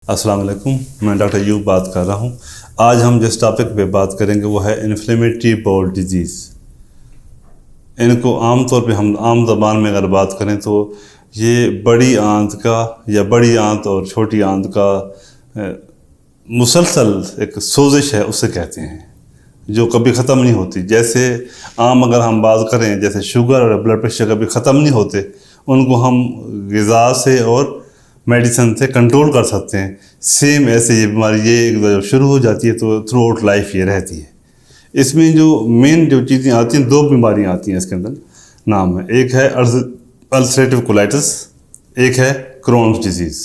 अस्सलाम वालेकुम, मैं डॉक्टर यूब बात कर रहा हूँ। आज हम जिस टॉपिक पे बात करेंगे वो है इन्फ्लेमेटरी बाउल डिजीज़। इनको आम तौर पे हम आम ज़बान में अगर बात करें तो ये बड़ी आंत का या बड़ी आंत और छोटी आंत का मुसलसल एक सोजिश है, उसे कहते हैं, जो कभी ख़त्म नहीं होती। जैसे आम अगर हम बात करें, जैसे शुगर और ब्लड प्रेशर कभी ख़त्म नहीं होते, उनको हम ग़िज़ा से और मेडिसिन से कंट्रोल कर सकते हैं। सेम ऐसे ये बीमारी ये जब शुरू हो जाती है तो थ्रू आउट लाइफ ये रहती है। इसमें जो मेन जो चीज़ें आती हैं, दो बीमारियां आती हैं इसके अंदर, नाम है, एक है अल्सरेटिव कोलाइटिस, एक है क्रोन्स डिजीज़।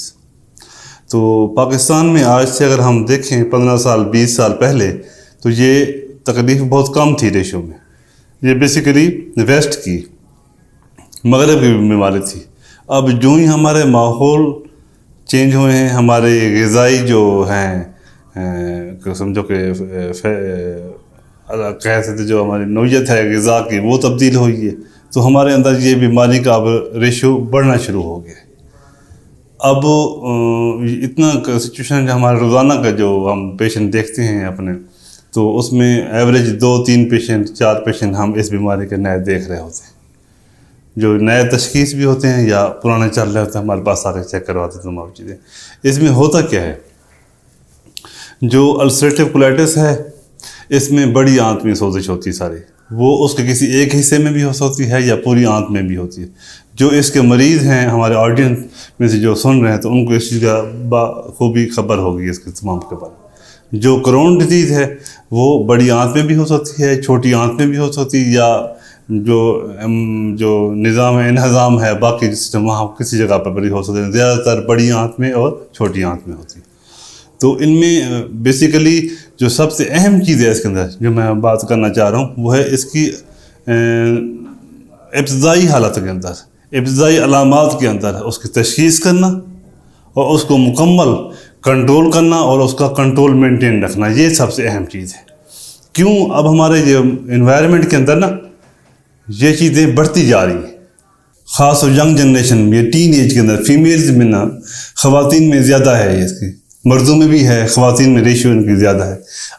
तो पाकिस्तान में आज से अगर हम देखें 15 साल 20 साल पहले, तो ये तकलीफ बहुत कम थी रेशो में। ये बेसिकली वेस्ट की मगरब की बीमारी थी। अब जो ही हमारे माहौल चेंज हुए हैं, हमारे ग़िज़ाई जो हैं समझो कि कह सकते जो हमारी नौयत है ग़िज़ा की, वो तब्दील हुई है, तो हमारे अंदर ये बीमारी का अब रेशो बढ़ना शुरू हो गया। अब इतना सिचुएशन हमारे रोज़ाना का जो हम पेशेंट देखते हैं अपने, तो उसमें एवरेज 2-3 पेशेंट 4 पेशेंट हम इस बीमारी के नए देख रहे होते हैं। जो नए तशख़ीस भी होते हैं या पुराने चल रहे होते हैं, हमारे पास आकर चेक करवाते हैं तमाम चीज़ें। इसमें होता क्या है, जो अल्सरेटिव कोलाइटिस है, इसमें बड़ी आंत में सोजिश होती है सारी, वो उसके किसी एक हिस्से में भी हो सकती है या पूरी आंत में भी होती है। जो इसके मरीज़ हैं हमारे ऑडियंस में से जो सुन रहे हैं, तो उनको इस चीज़ का खूबी खबर होगी इसके तमाम के बारे में। जो क्रोन डिजीज़ है वो बड़ी आंत में भी हो सकती है, छोटी आंत में भी हो सकती है, या जो निज़ाम इन्हज़ाम है बाकी सिस्टम, वहाँ किसी जगह पर बड़ी हो सकती है। ज़्यादातर बड़ी आंत में और छोटी आंत में होती है। तो इनमें बेसिकली जो सबसे अहम चीज़ है इसके अंदर जो मैं बात करना चाह रहा हूँ, वो है इसकी इब्तदाई हालत के अंदर, इब्तदाई अलामात के अंदर उसकी तशख़ीस करना और उसको मुकम्मल कंट्रोल करना और उसका कंट्रोल मेंटेन रखना, ये सबसे अहम चीज़ है। क्यों? अब हमारे जो इन्वायरमेंट के अंदर ना ये चीज़ें बढ़ती जा रही हैं, ख़ास और यंग जनरेशन में, ये टीन एज के अंदर फीमेल्स में ना, ख़वातीन में ज़्यादा है, इसकी मर्दों में भी है, ख़वातीन में रेशियो इनकी ज़्यादा है।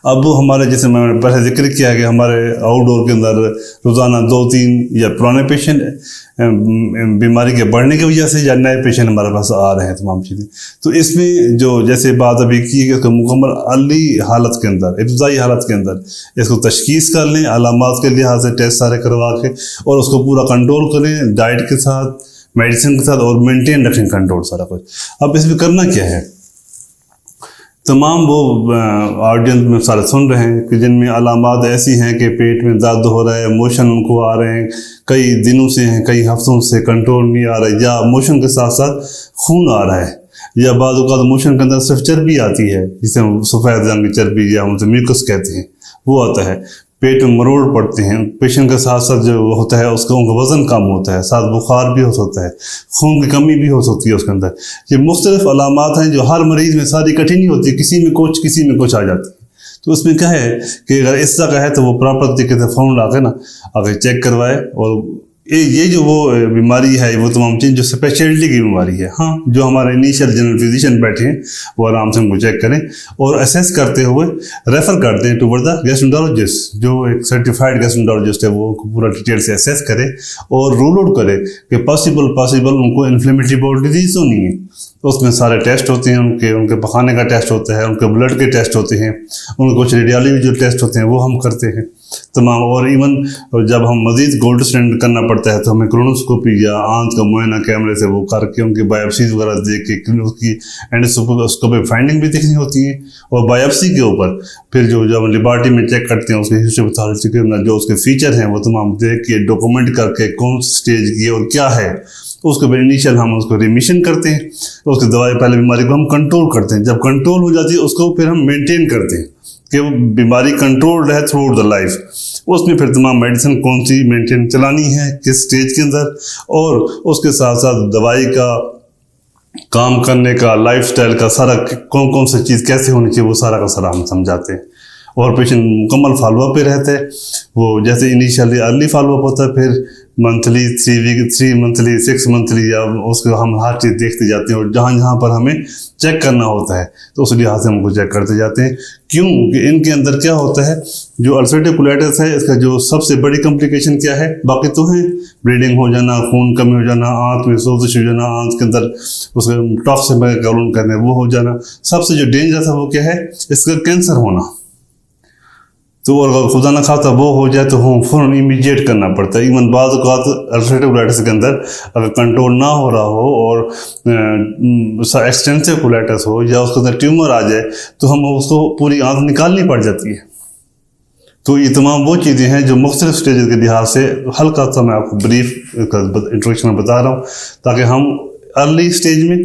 अब हमारे जैसे मैंने पहले जिक्र किया कि हमारे आउटडोर के अंदर रोज़ाना 2-3 या पुराने पेशेंट बीमारी के बढ़ने की वजह से या नए पेशेंट हमारे पास आ रहे हैं तमाम चीज़ें। तो इसमें जो जैसे बात अभी की है कि उसको मुकम्मल अली हालत के अंदर, इब्तदाई हालत के अंदर इसको तशख़ीस कर लें, अलामात के लिहाज से टेस्ट सारे करवा के, और उसको पूरा कंट्रोल करें डाइट के साथ, मेडिसिन के साथ, और मेनटेन रखें कंट्रोल सारा कुछ। अब इसमें करना क्या है, तमाम वो ऑडियंस में सारे सुन रहे हैं कि जिनमें अलामात ऐसी हैं कि पेट में दर्द हो रहा है, मोशन उनको आ रहे हैं, कई दिनों से हैं, कई हफ्तों से कंट्रोल नहीं आ रहा है, या मोशन के साथ साथ खून आ रहा है, या बाद औक़ात मोशन के अंदर सिर्फ चर्बी आती है, जिसे हम सफ़ेद रंग की चर्बी या उनसे म्यूकस कहते हैं, वो आता है, पेट में मरोड़ पड़ते हैं। पेशेंट के साथ साथ जो होता है उसका उनका वज़न कम होता है, साथ बुखार भी हो सकता है, खून की कमी भी हो सकती है उसके अंदर। ये मुख्तलिफ अलामात हैं जो हर मरीज़ में सारी इकट्ठी नहीं होती, किसी में कुछ आ जाती है। तो उसमें क्या है कि अगर इस तरह का है तो वो प्रॉपर तरीके से फ़ोन ला के ना अगर चेक करवाए, और ये जो वो बीमारी है, वो तमाम चीज़ जो स्पेशलिटी की बीमारी है, हाँ, जो हमारे इनिशियल जनरल फिजिशियन बैठे हैं वो आराम से उनको चेक करें और असेस करते हुए रेफ़र करते हैं टुवर्ड द गैस्ट्रोएंटरोलॉजिस्ट, जो एक सर्टिफाइड गैस्ट्रोएंटरोलॉजिस्ट है, वो पूरा डिटेल से असेस करे और रूल आउट करे कि पॉसिबल उनको इन्फ्लेमेटरी बाउल डिजीज़ तो नहीं है। तो उसमें सारे टेस्ट होते हैं, उनके पखाने का टेस्ट होता है, उनके ब्लड के टेस्ट होते हैं, उनके कुछ रेडियोलॉजी जो टेस्ट होते हैं वो हम करते हैं तमाम। और इवन जब हम मज़ीद गोल्ड स्टैंडर्ड करना पड़ता है तो हमें क्रोनोस्कोपी या आंत का मुआयना कैमरे से वो करके उनकी बायोप्सीज वगैरह देख के उसकी एंडोस्कोपिक फाइंडिंग भी देखनी होती है, और बायोप्सी के ऊपर फिर जो जब लेबॉरेटरी में चेक करते हैं उसके हिस्टोपैथोलॉजी के अंदर जो उसके फीचर हैं वो तमाम देख के डॉक्यूमेंट करके कौन स्टेज की और क्या है, तो उसके बाद इनिशियल हम उसको रिमिशन करते हैं, तो उसकी दवाई पहले बीमारी को हम कंट्रोल करते हैं। जब कंट्रोल हो जाती है उसको फिर हम मेंटेन करते हैं कि वो बीमारी कंट्रोल रहे थ्रू आउट द लाइफ। उसमें फिर तमाम मेडिसिन कौन सी मेंटेन चलानी है किस स्टेज के अंदर, और उसके साथ साथ दवाई का काम करने का, लाइफस्टाइल का सारा कौन सी चीज़ कैसे होनी चाहिए वो सारा का सारा हम समझाते हैं। और पेशेंट मुकम्मल फॉलोअप पे रहते हैं। वो जैसे इनिशियली अर्ली फॉलोअप होता है, फिर मंथली, 3 मंथली, 6 मंथली, या उसको हम हर चीज़ देखते जाते हैं, और जहाँ जहाँ पर हमें चेक करना होता है तो उस लिहाज से हमको चेक करते जाते हैं। क्यों कि इनके अंदर क्या होता है, जो अल्सरेटिव कोलाइटिस है इसका जो सबसे बड़ी कॉम्प्लिकेशन क्या है, बाकी तो है ब्लीडिंग हो जाना, खून कमी हो जाना, आंत में सोजिश हो जाना, आंत के अंदर उसका टॉक्सिन कॉलोन करने वो हो जाना, सबसे जो डेंजरस है वो क्या है, इसका कैंसर होना। तो अगर खुदा न खासा वो हो जाए तो हम फ़ौरन इमीडिएट करना पड़ता है। इवन बाज़ औक़ात अल्सरेटिव कोलाइटिस के अंदर अगर कंट्रोल ना हो रहा हो और एक्सटेंसिव कोलाइटिस हो या उसके अंदर ट्यूमर आ जाए तो हम उसको पूरी आंत निकालनी पड़ जाती है। तो ये तमाम वो चीज़ें हैं जो मुख्तलिफ स्टेज के लिहाज से हल्का सा मैं आपको ब्रीफ इंट्रोडक्शन में बता रहा हूँ, ताकि हम अर्ली स्टेज में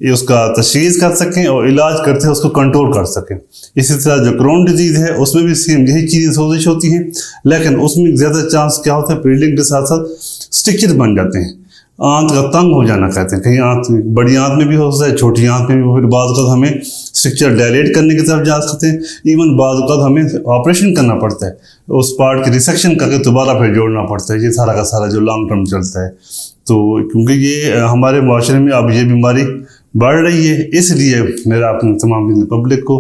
ये उसका तशख़ीस कर सकें और इलाज करते हैं उसको कंट्रोल कर सकें। इसी तरह जो क्रोन डिजीज़ है उसमें भी सेम यही चीज़ें सोजिश होती हैं, लेकिन उसमें ज़्यादा चांस क्या होता है, ब्लीडिंग के साथ साथ स्टिचर बन जाते हैं, आंत का तंग हो जाना कहते हैं। कहीं आंत बड़ी आंत में भी हो सकता है, छोटी आंत में भी, फिर बाद वक़्त हमें स्ट्रक्चर डायलेट करने की तरफ जा सकते हैं। इवन बाद वक़्त हमें ऑपरेशन करना पड़ता है, उस पार्ट की रिसेक्शन करके दोबारा फिर जोड़ना पड़ता है। ये सारा का सारा जो लॉन्ग टर्म चलता है। तो क्योंकि ये हमारे माशरे में अब ये बीमारी बढ़ रही है, इसलिए मेरा अपने तमाम पब्लिक को,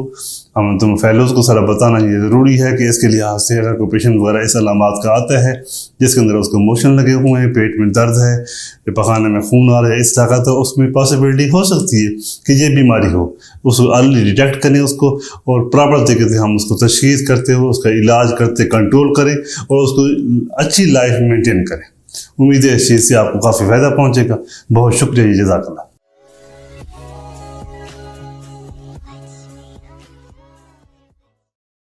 हम तुम फेलोज़ को सारा बताना ये ज़रूरी है कि इसके लिहाज से अगर कोई पेशेंट वगैरह इस अलामात का आता है जिसके अंदर उसको मोशन लगे हुए हैं, पेट में दर्द है, पखाने में खून आ रहा है, इस तरह का, तो उसमें पॉसिबिलिटी हो सकती है कि ये बीमारी हो। उसको अर्ली डिटेक्ट करें उसको, और प्रॉपर तरीके से हम उसको तशख़ीस करते हुए उसका इलाज करते कंट्रोल करें और उसको अच्छी लाइफ मेंटेन करें। उम्मीद है इस चीज़ से आपको काफ़ी फ़ायदा पहुँचेगा। बहुत शुक्रिया, जज़ाकल्लाह।